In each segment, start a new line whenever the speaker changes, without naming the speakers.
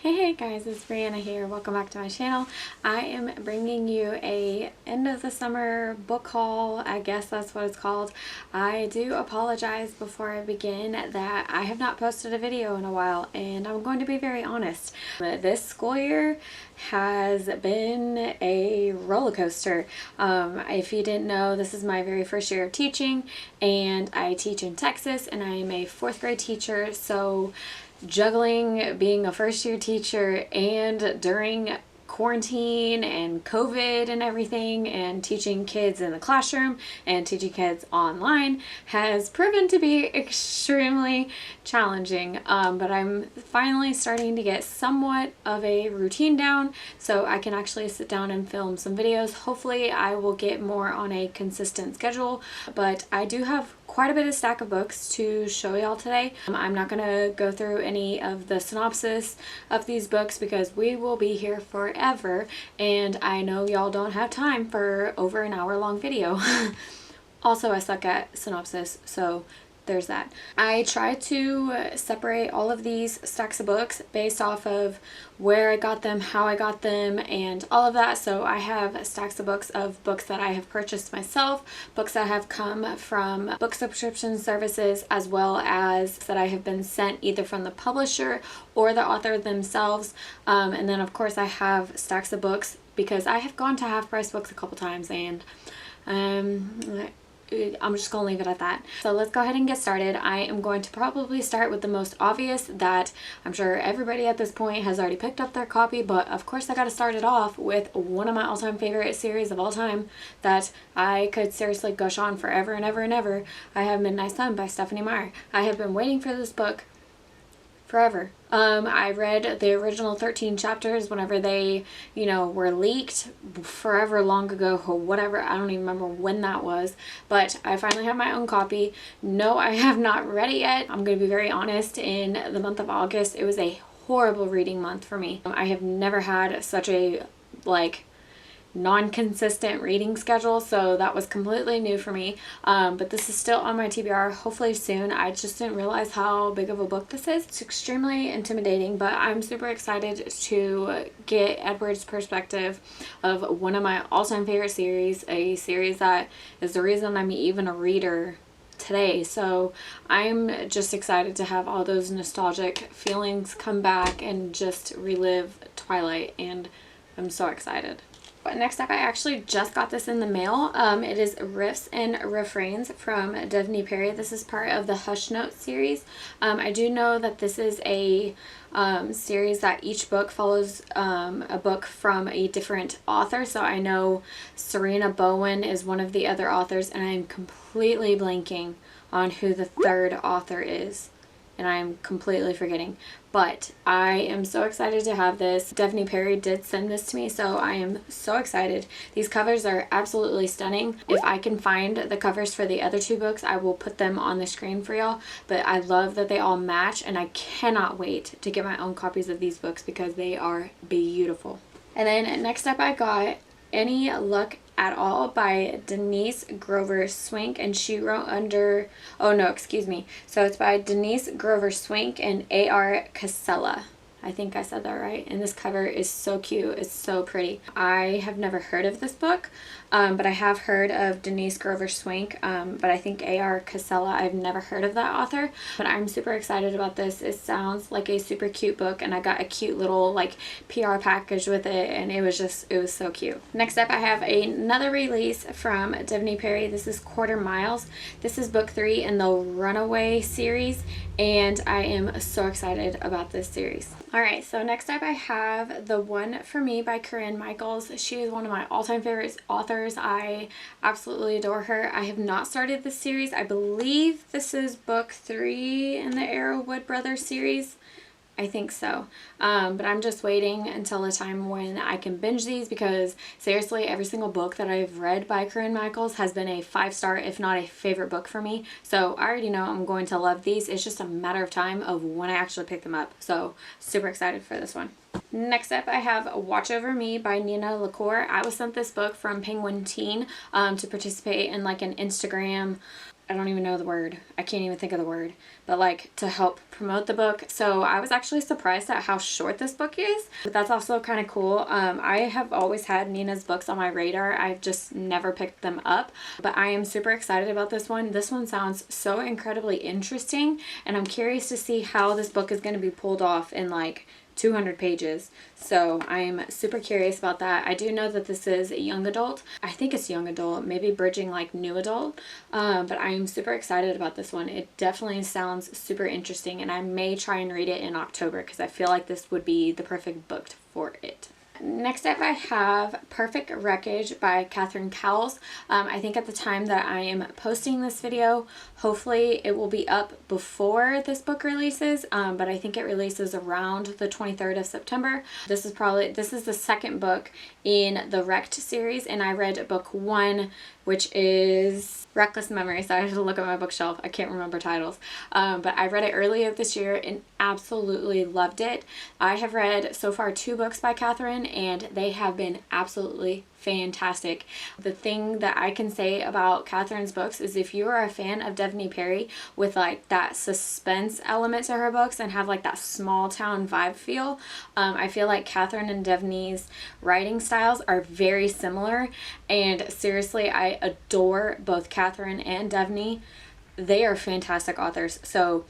Hey guys, it's Brianna here. Welcome back to my channel. I am bringing you a end of the summer book haul. I guess that's what it's called. I do apologize before I begin that I have not posted a video in a while, and I'm going to be very honest. This school year has been a roller coaster. If you didn't know, this is my very first year of teaching, and I teach in Texas, and I am a 4th grade teacher, so juggling being a first year teacher and during quarantine and COVID and everything, and teaching kids in the classroom and teaching kids online has proven to be extremely challenging. But I'm finally starting to get somewhat of a routine down, so I can actually sit down and film some videos. Hopefully I will get more on a consistent schedule, but I do have quite a bit of stack of books to show y'all today. I'm not gonna go through any of the synopsis of these books because we will be here forever, and I know y'all don't have time for over an hour long video. Also, I suck at synopsis, so there's that. I try to separate all of these stacks of books based off of where I got them, how I got them, and all of that. So I have stacks of books that I have purchased myself, books that have come from book subscription services, as well as that I have been sent either from the publisher or the author themselves. And then of course I have stacks of books because I have gone to half price books a couple times, and I'm just gonna leave it at that. So let's go ahead and get started. I am going to probably start with the most obvious that I'm sure everybody at this point has already picked up their copy, but of course I gotta start it off with one of my all-time favorite series of all time that I could seriously gush on forever and ever and ever. I have Midnight Sun by Stephanie Meyer. I have been waiting for this book forever. I read the original 13 chapters whenever they, were leaked forever long ago or whatever. I don't even remember when that was, but I finally have my own copy. No, I have not read it yet. I'm going to be very honest. In the month of August, it was a horrible reading month for me. I have never had such a, non-consistent reading schedule, so that was completely new for me, but this is still on my TBR, hopefully soon. I just didn't realize how big of a book this is. It's extremely intimidating, but I'm super excited to get Edward's perspective of one of my all-time favorite series, a series that is the reason I'm even a reader today. So I'm just excited to have all those nostalgic feelings come back and just relive Twilight, and I'm so excited. Next up, I actually just got this in the mail. It is Riffs and Refrains from Devney Perry. This is part of the Hush Notes series. I do know that this is a series that each book follows a book from a different author. So I know Serena Bowen is one of the other authors, and I'm completely blanking on who the third author is, and I'm completely forgetting, but I am so excited to have this. Devney Perry did send this to me, so I am so excited. These covers are absolutely stunning. If I can find the covers for the other two books, I will put them on the screen for y'all, but I love that they all match, and I cannot wait to get my own copies of these books because they are beautiful. And then next up, I got Any Luck at All by Denise Grover Swink, and she wrote under, so it's by Denise Grover Swink and A.R. Casella. I think I said that right. And this cover is so cute. It's so pretty. I have never heard of this book, but I have heard of Denise Grover Swink, but I think A.R. Casella, I've never heard of that author, but I'm super excited about this. It sounds like a super cute book, and I got a cute little PR package with it, and it was so cute. Next up, I have another release from Devney Perry. This is Quarter Miles. This is book 3 in the Runaway series, and I am so excited about this series. Alright, so next up I have The One for Me by Corinne Michaels. She is one of my all-time favorite authors. I absolutely adore her. I have not started this series. I believe this is book 3 in the Arrowwood Brothers series. I think so, but I'm just waiting until a time when I can binge these, because seriously, every single book that I've read by Corinne Michaels has been a 5-star, if not a favorite book for me. So I already know I'm going to love these. It's just a matter of time of when I actually pick them up. So super excited for this one. Next up, I have Watch Over Me by Nina LaCour. I was sent this book from Penguin Teen to participate in an Instagram I don't even know the word. I can't even think of the word. But like to help promote the book. So I was actually surprised at how short this book is. But that's also kind of cool. I have always had Nina's books on my radar. I've just never picked them up. But I am super excited about this one. This one sounds so incredibly interesting. And I'm curious to see how this book is going to be pulled off in like 200 pages. So I'm super curious about that. I do know that this is a young adult. I think it's young adult, maybe bridging like new adult. But I'm super excited about this one. It definitely sounds super interesting, and I may try and read it in October because I feel like this would be the perfect book for it. Next up I have Perfect Wreckage by Catherine Cowles. I think at the time that I am posting this video, hopefully it will be up before this book releases, but I think it releases around the 23rd of September. This is the second book in the Wrecked series, and I read book 1, which is Reckless Memory. So I had to look at my bookshelf. I can't remember titles. But I read it earlier this year and absolutely loved it. I have read so far 2 books by Catherine, and they have been absolutely fantastic. The thing that I can say about Catherine's books is if you are a fan of Devney Perry with like that suspense element to her books and have like that small town vibe feel, I feel like Catherine and Devney's writing styles are very similar, and seriously I adore both Catherine and Devney. They are fantastic authors. So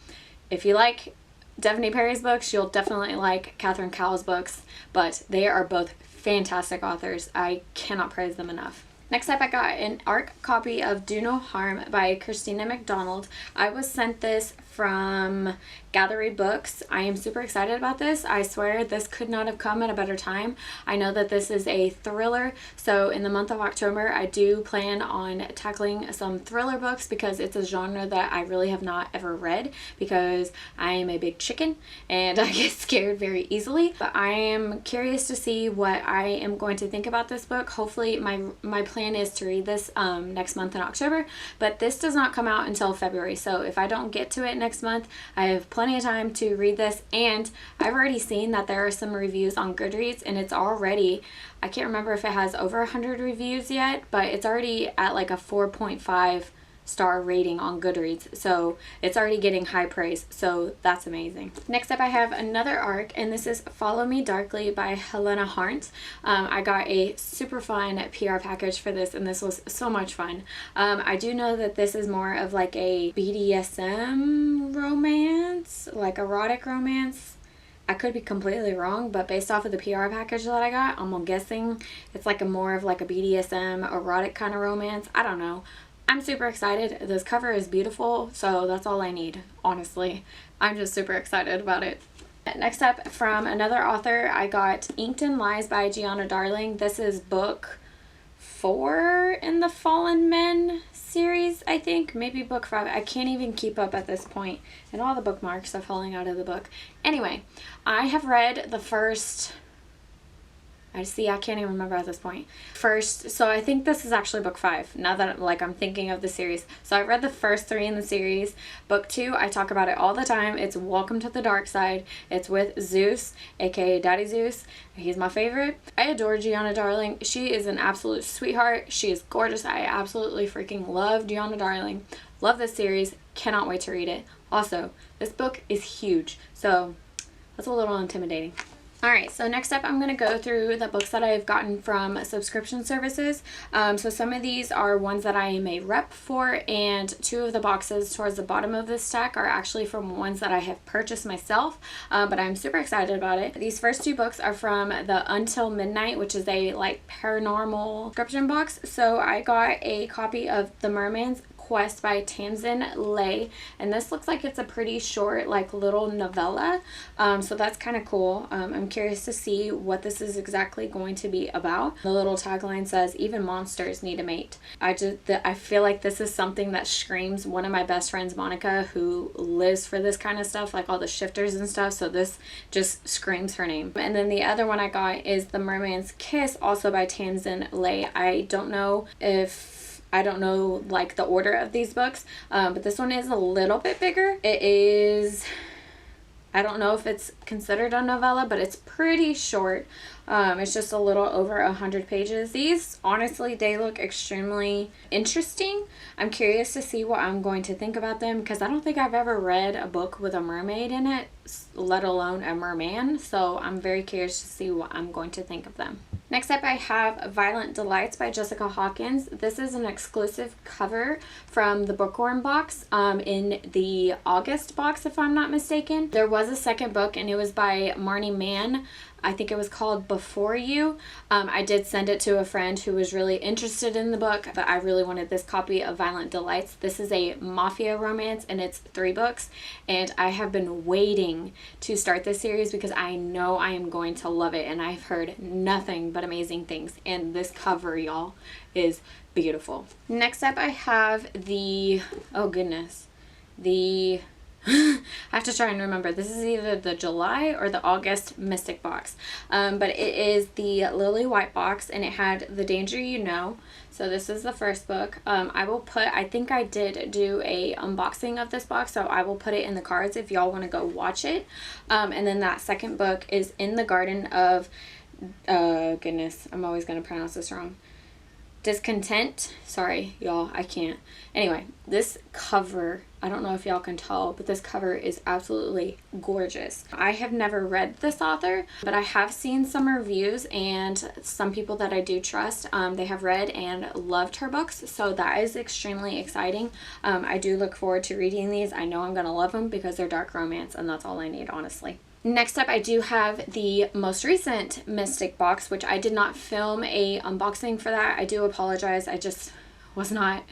if you like Devney Perry's books, you'll definitely like Catherine Cowles' books, but they are both fantastic authors. I cannot praise them enough. Next up, I got an ARC copy of Do No Harm by Christina McDonald. I was sent this from Gallery Books. I am super excited about this. I swear this could not have come at a better time. I know that this is a thriller, so in the month of October I do plan on tackling some thriller books because it's a genre that I really have not ever read because I am a big chicken and I get scared very easily. But I am curious to see what I am going to think about this book. Hopefully my plan is to read this next month in October, but this does not come out until February, so if I don't get to it next month, I have plenty of time to read this. And I've already seen that there are some reviews on Goodreads, and it's already, I can't remember if it has over 100 reviews yet, but it's already at like a 4.5 star rating on Goodreads, so it's already getting high praise, so that's amazing. Next up I have another ARC, and this is Follow Me Darkly by Helena Harnt. I got a super fun PR package for this, and this was so much fun. I do know that this is more of like a BDSM romance, like erotic romance. I could be completely wrong, but based off of the PR package that I got, I'm guessing it's like a more of like a BDSM erotic kind of romance. I don't know. I'm super excited. This cover is beautiful, so that's all I need, honestly. I'm just super excited about it. Next up, from another author, I got Inked in Lies by Gianna Darling. This is book 4 in the Fallen Men series, I think. Maybe book 5. I can't even keep up at this point, and all the bookmarks are falling out of the book. Anyway, I have read the first... I can't even remember at this point. So I think this is actually book 5, now that I'm thinking of the series. So I read the first 3 in the series. Book 2, I talk about it all the time. It's Welcome to the Dark Side. It's with Zeus, aka Daddy Zeus. He's my favorite. I adore Gianna Darling. She is an absolute sweetheart. She is gorgeous. I absolutely freaking love Gianna Darling. Love this series. Cannot wait to read it. Also, this book is huge, so that's a little intimidating. Alright, so next up I'm going to go through the books that I've gotten from subscription services. So some of these are ones that I am a rep for, and 2 of the boxes towards the bottom of this stack are actually from ones that I have purchased myself, but I'm super excited about it. These first 2 books are from the Until Midnight, which is a like paranormal subscription box. So I got a copy of The Merman's Quest by Tamsin Lay, and this looks like it's a pretty short like little novella, so that's kind of cool. I'm curious to see what this is exactly going to be about. The little tagline says, "Even monsters need a mate." I feel like this is something that screams one of my best friends, Monica, who lives for this kind of stuff, like all the shifters and stuff, so this just screams her name. And then the other one I got is The Merman's Kiss, also by Tamsin Lay. I don't know like the order of these books, but this one is a little bit bigger. It is I don't know if it's considered a novella, but it's pretty short. It's just a little over 100 pages. These, honestly, they look extremely interesting. I'm curious to see what I'm going to think about them, because I don't think I've ever read a book with a mermaid in it, let alone a merman. So I'm very curious to see what I'm going to think of them. Next up, I have Violent Delights by Jessica Hawkins. This is an exclusive cover from the Bookworm box in the August box, if I'm not mistaken. There was a second book, and it was by Marnie Mann. I think it was called Before You. I did send it to a friend who was really interested in the book, but I really wanted this copy of Violent Delights. This is a mafia romance, and it's 3 books, and I have been waiting to start this series because I know I am going to love it, and I've heard nothing but amazing things, and this cover, y'all, is beautiful. Next up, I have the, oh goodness, the I have to try and remember. This is either the July or the August Mystic box. But it is the Lily White box, and it had The Danger You Know. So this is the first book. I will put, I think I did do a unboxing of this box, so I will put it in the cards if y'all want to go watch it. And then that second book is In the Garden of, goodness, I'm always going to pronounce this wrong. Discontent. Sorry, y'all, I can't. Anyway, this cover, I don't know if y'all can tell, but this cover is absolutely gorgeous. I have never read this author, but I have seen some reviews, and some people that I do trust, they have read and loved her books, so that is extremely exciting. I do look forward to reading these. I know I'm gonna love them because they're dark romance, and that's all I need, honestly. Next up, I do have the most recent Mystic box, which I did not film a unboxing for that. I do apologize. I just was not,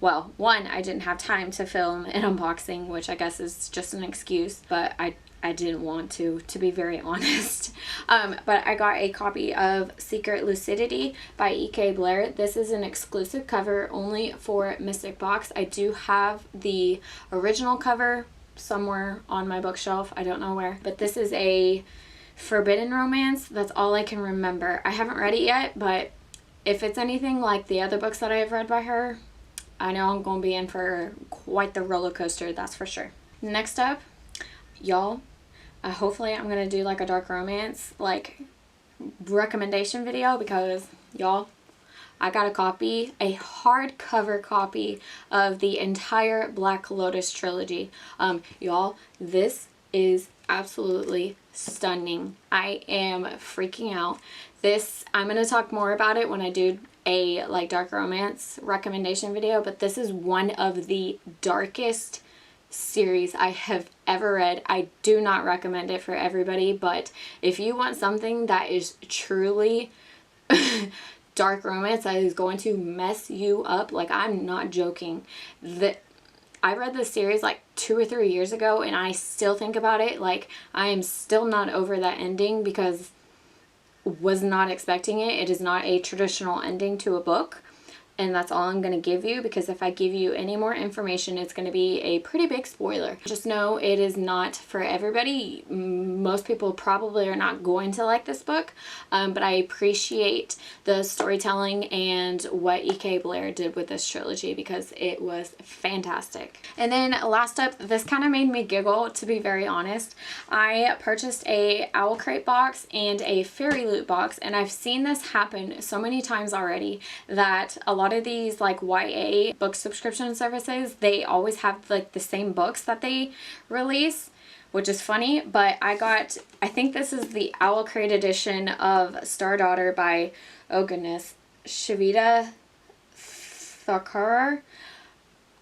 well, one, I didn't have time to film an unboxing, which I guess is just an excuse, but I didn't want to be very honest. But I got a copy of Secret Lucidity by E.K. Blair. This is an exclusive cover only for Mystic box. I do have the original cover somewhere on my bookshelf. I don't know where, but this is a forbidden romance. That's all I can remember. I haven't read it yet, but if it's anything like the other books that I have read by her, I know I'm going to be in for quite the roller coaster, that's for sure. Next up, y'all, hopefully I'm going to do like a dark romance like recommendation video, because y'all, I got a copy, a hardcover copy of the entire Black Lotus trilogy. Y'all, this is absolutely stunning. I am freaking out. This, I'm going to talk more about it when I do a like dark romance recommendation video, but this is one of the darkest series I have ever read. I do not recommend it for everybody, but if you want something that is truly dark romance that is going to mess you up, like, I'm not joking. I read this series like 2 or 3 years ago, and I still think about it. Like, I am still not over that ending because was not expecting it. It is not a traditional ending to a book. And that's all I'm going to give you, because if I give you any more information, it's going to be a pretty big spoiler. Just know it is not for everybody. Most people probably are not going to like this book, but I appreciate the storytelling and what E.K. Blair did with this trilogy, because it was fantastic. And then last up, this kind of made me giggle, to be very honest. I purchased a Owl Crate box and a Fairy Loot box, and I've seen this happen so many times already that a lot of these like YA book subscription services, they always have like the same books that they release, which is funny. But I think this is the Owl Crate edition of Star Daughter by, oh goodness, Shivita Thakur.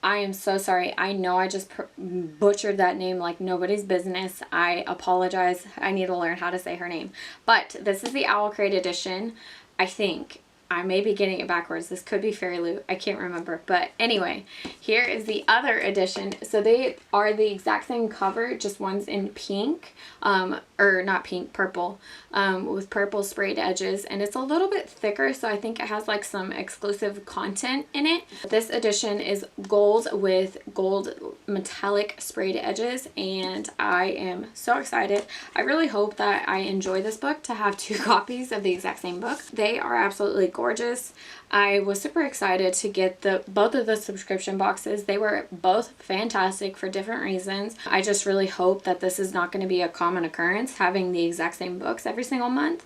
I am so sorry. I know I just butchered that name like nobody's business. I apologize. I need to learn how to say her name. But this is the Owl Crate edition, I think. I may be getting it backwards. This could be Fairy Loot. I can't remember. But anyway, here is the other edition. So they are the exact same cover, just one's in pink. or not pink, purple, with purple sprayed edges, and it's a little bit thicker, so I think it has like some exclusive content in it. This edition is gold with gold metallic sprayed edges, and I am so excited. I really hope that I enjoy this book to have 2 copies of the exact same book. They are absolutely gorgeous. I was super excited to get both of the subscription boxes. They were both fantastic for different reasons. I just really hope that this is not going to be a common occurrence, having the exact same books every single month.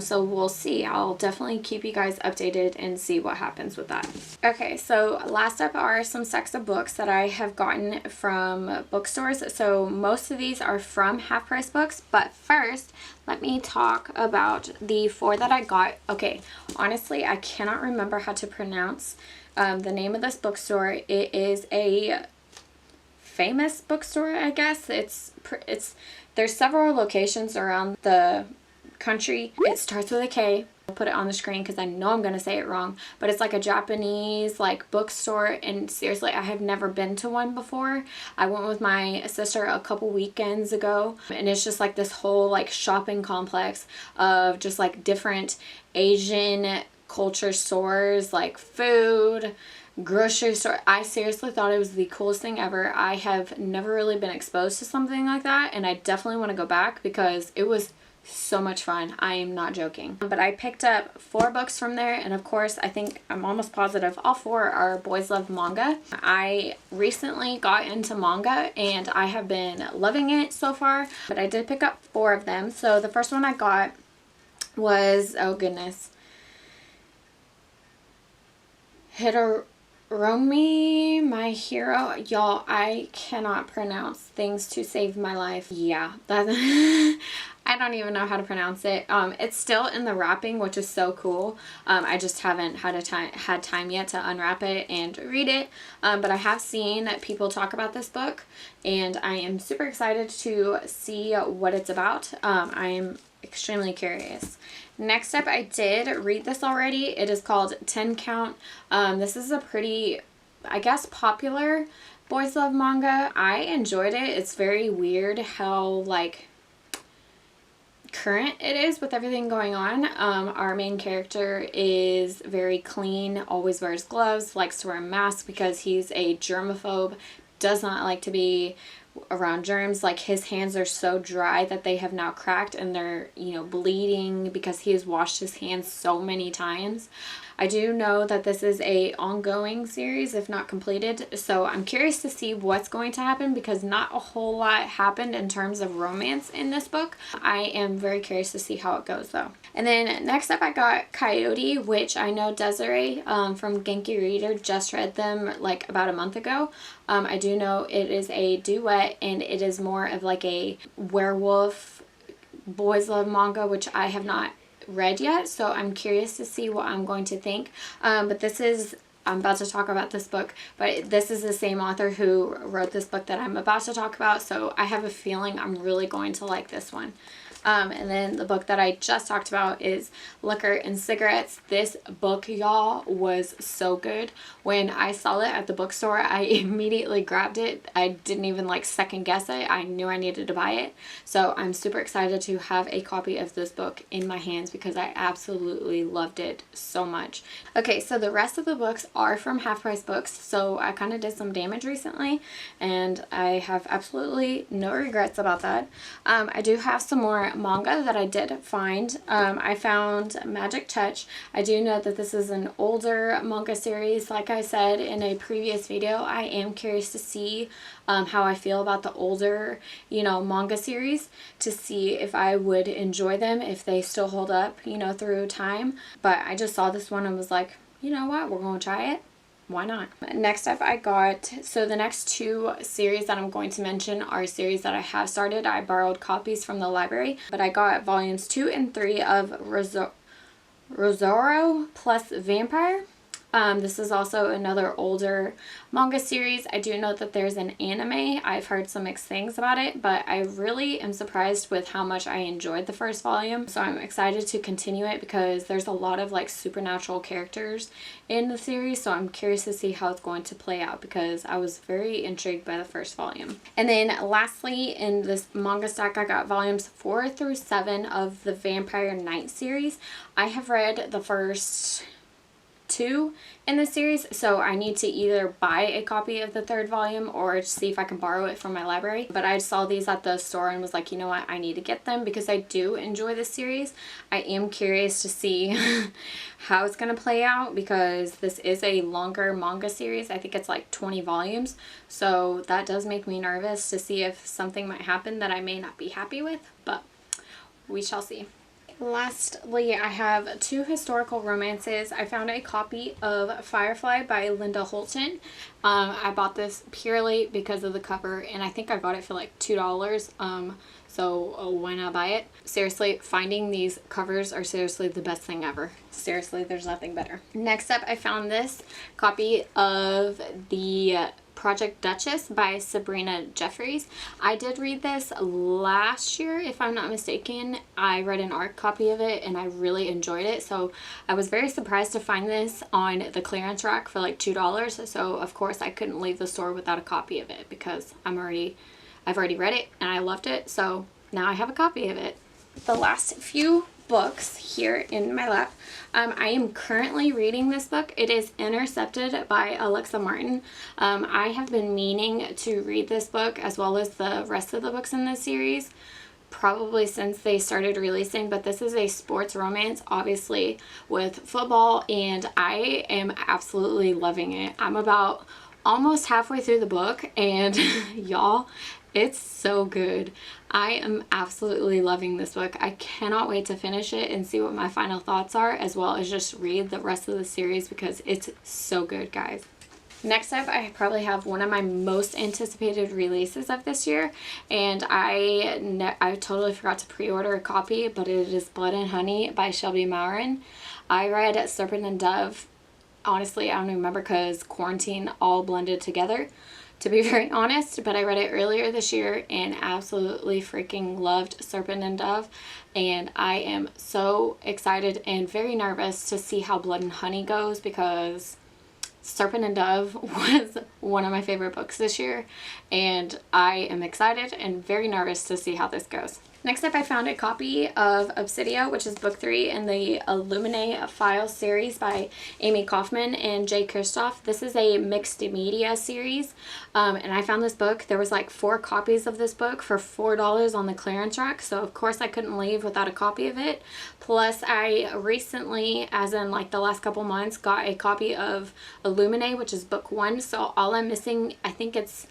So we'll see. I'll definitely keep you guys updated and see what happens with that. Okay, so last up are some stacks of books that I have gotten from bookstores. So most of these are from Half Price Books, but first let me talk about the 4 that I got. Okay, honestly, I cannot remember how to pronounce the name of this bookstore. It is a famous bookstore, I guess. There's several locations around the country. It starts with a K. I'll put it on the screen because I know I'm gonna say it wrong, but it's like a Japanese like bookstore, and seriously, I have never been to one before. I went with my sister a couple weekends ago, and it's just like this whole like shopping complex of just like different Asian culture stores, like food, grocery store. I seriously thought it was the coolest thing ever. I have never really been exposed to something like that, and I definitely want to go back because it was so much fun. I am not joking. But I picked up 4 books from there, and of course I'm almost positive all 4 are Boys Love Manga. I recently got into manga and I have been loving it so far, but I did pick up 4 of them. So the first one I got was, oh goodness, Hiromi, My Hero. Y'all, I cannot pronounce things to save my life. Yeah, I don't even know how to pronounce it. It's still in the wrapping, which is so cool. I just haven't had time yet to unwrap it and read it. But I have seen people talk about this book, and I am super excited to see what it's about. I am extremely curious. Next up, I did read this already. It is called 10 Count. This is a pretty, I guess, popular Boys Love manga. I enjoyed it. It's very weird how like current it is with everything going on. Our main character is very clean, always wears gloves, likes to wear a mask because he's a germaphobe, does not like to be around germs. Like his hands are so dry that they have now cracked and they're, you know, bleeding because he has washed his hands so many times. I do know that this is a ongoing series, if not completed, so I'm curious to see what's going to happen because not a whole lot happened in terms of romance in this book. I am very curious to see how it goes though. And then next up I got Coyote, which I know Desiree from Genki Reader just read them like about a month ago. I do know it is a duet and it is more of like a werewolf boys love manga, which I have not read yet, so I'm curious to see what I'm going to think. But this is, I'm about to talk about this book, but this is the same author who wrote this book that I'm about to talk about, so I have a feeling I'm really going to like this one. And then the book that I just talked about is Liquor and Cigarettes. This book, y'all, was so good. When I saw it at the bookstore, I immediately grabbed it. I didn't even like second guess it. I knew I needed to buy it. So I'm super excited to have a copy of this book in my hands because I absolutely loved it so much. Okay, so the rest of the books are from Half Price Books. So I kind of did some damage recently and I have absolutely no regrets about that. I do have some more manga that I did find. I found Magic Touch. I do know that this is an older manga series. Like I said in a previous video, I am curious to see how I feel about the older, you know, manga series, to see if I would enjoy them, if they still hold up, you know, through time. But I just saw this one and was like, you know what, we're gonna try it. Why not? Next up I got, so the next 2 series that I'm going to mention are series that I have started. I borrowed copies from the library, but I got volumes 2 and 3 of Rosaro plus Vampire. This is also another older manga series. I do know that there's an anime. I've heard some mixed things about it, but I really am surprised with how much I enjoyed the first volume. So I'm excited to continue it because there's a lot of like supernatural characters in the series. So I'm curious to see how it's going to play out because I was very intrigued by the first volume. And then lastly, in this manga stack, I got volumes 4 through 7 of the Vampire Knight series. I have read the first 2 in the series, so I need to either buy a copy of the 3rd volume or see if I can borrow it from my library. But I saw these at the store and was like, you know what, I need to get them because I do enjoy this series. I am curious to see how it's going to play out because this is a longer manga series. I think it's like 20 volumes, so that does make me nervous to see if something might happen that I may not be happy with, but we shall see. Lastly, I have 2 historical romances. I found a copy of Firefly by Linda Holton. I bought this purely because of the cover, and I think I got it for like $2. So why not buy it? Seriously, finding these covers are seriously the best thing ever. Seriously, there's nothing better. Next up, I found this copy of the Project Duchess by Sabrina Jeffries. I did read this last year, if I'm not mistaken. I read an art copy of it and I really enjoyed it. So I was very surprised to find this on the clearance rack for like $2. So of course I couldn't leave the store without a copy of it because I've already read it and I loved it. So now I have a copy of it. The last few books here in my lap. I am currently reading this book. It is Intercepted by Alexa Martin. I have been meaning to read this book as well as the rest of the books in this series probably since they started releasing, but this is a sports romance, obviously with football, and I am absolutely loving it. I'm about almost halfway through the book and y'all, it's so good. I am absolutely loving this book. I cannot wait to finish it and see what my final thoughts are, as well as just read the rest of the series because it's so good, guys. Next up, I probably have one of my most anticipated releases of this year, and I totally forgot to pre-order a copy, but it is Blood and Honey by Shelby Maurin. I read Serpent and Dove. Honestly, I don't even remember because quarantine all blended together, to be very honest, but I read it earlier this year and absolutely freaking loved Serpent and Dove, and I am so excited and very nervous to see how Blood and Honey goes because Serpent and Dove was one of my favorite books this year, and I am excited and very nervous to see how this goes. Next up, I found a copy of Obsidia, which is book 3 in the Illuminae Files series by Amy Kaufman and Jay Kristoff. This is a mixed media series, and I found this book. There was like 4 copies of this book for $4 on the clearance rack, so of course I couldn't leave without a copy of it. Plus, I recently, as in like the last couple months, got a copy of Illuminae, which is book 1, so all I'm missing, I think it's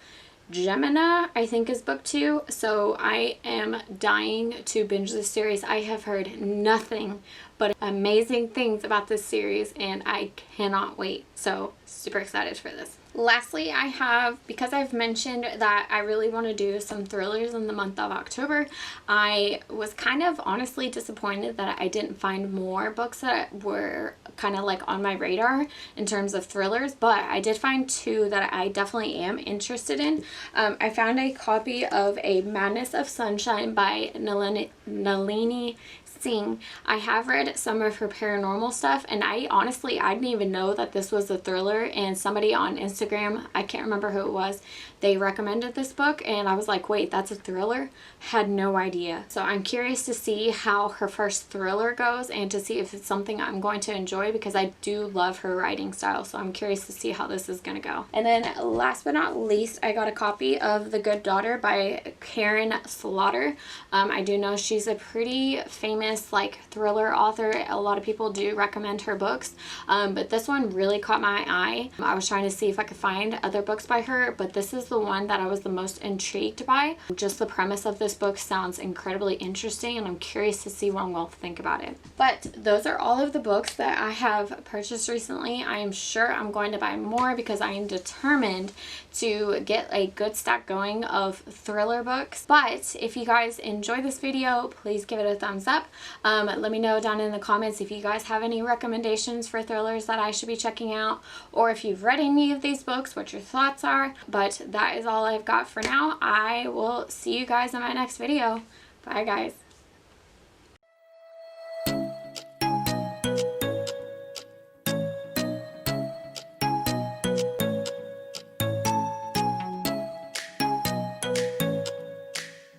Gemina, I think, is book 2, so I am dying to binge this series. I have heard nothing but amazing things about this series and I cannot wait, so super excited for this. Lastly, I have, because I've mentioned that I really want to do some thrillers in the month of October, I was kind of honestly disappointed that I didn't find more books that were kind of like on my radar in terms of thrillers, but I did find 2 that I definitely am interested in. I found a copy of A Madness of Sunshine by Nalini Singh. I have read some of her paranormal stuff, and I didn't even know that this was a thriller, and somebody on Instagram, I can't remember who it was, they recommended this book and I was like, wait, that's a thriller? Had no idea. So I'm curious to see how her first thriller goes and to see if it's something I'm going to enjoy because I do love her writing style, so I'm curious to see how this is going to go. And then last but not least, I got a copy of The Good Daughter by Karen Slaughter. I do know she's a pretty famous like thriller author. A lot of people do recommend her books, but this one really caught my eye. I was trying to see if I could find other books by her, but this is the one that I was the most intrigued by. Just the premise of this book sounds incredibly interesting, and I'm curious to see what I'm going to think about it. But those are all of the books that I have purchased recently. I am sure I'm going to buy more because I am determined to get a good stack going of thriller books. But if you guys enjoyed this video, please give it a thumbs up. Let me know down in the comments if you guys have any recommendations for thrillers that I should be checking out, or if you've read any of these books, what your thoughts are. But that is all I've got for now. I will see you guys in my next video. Bye guys.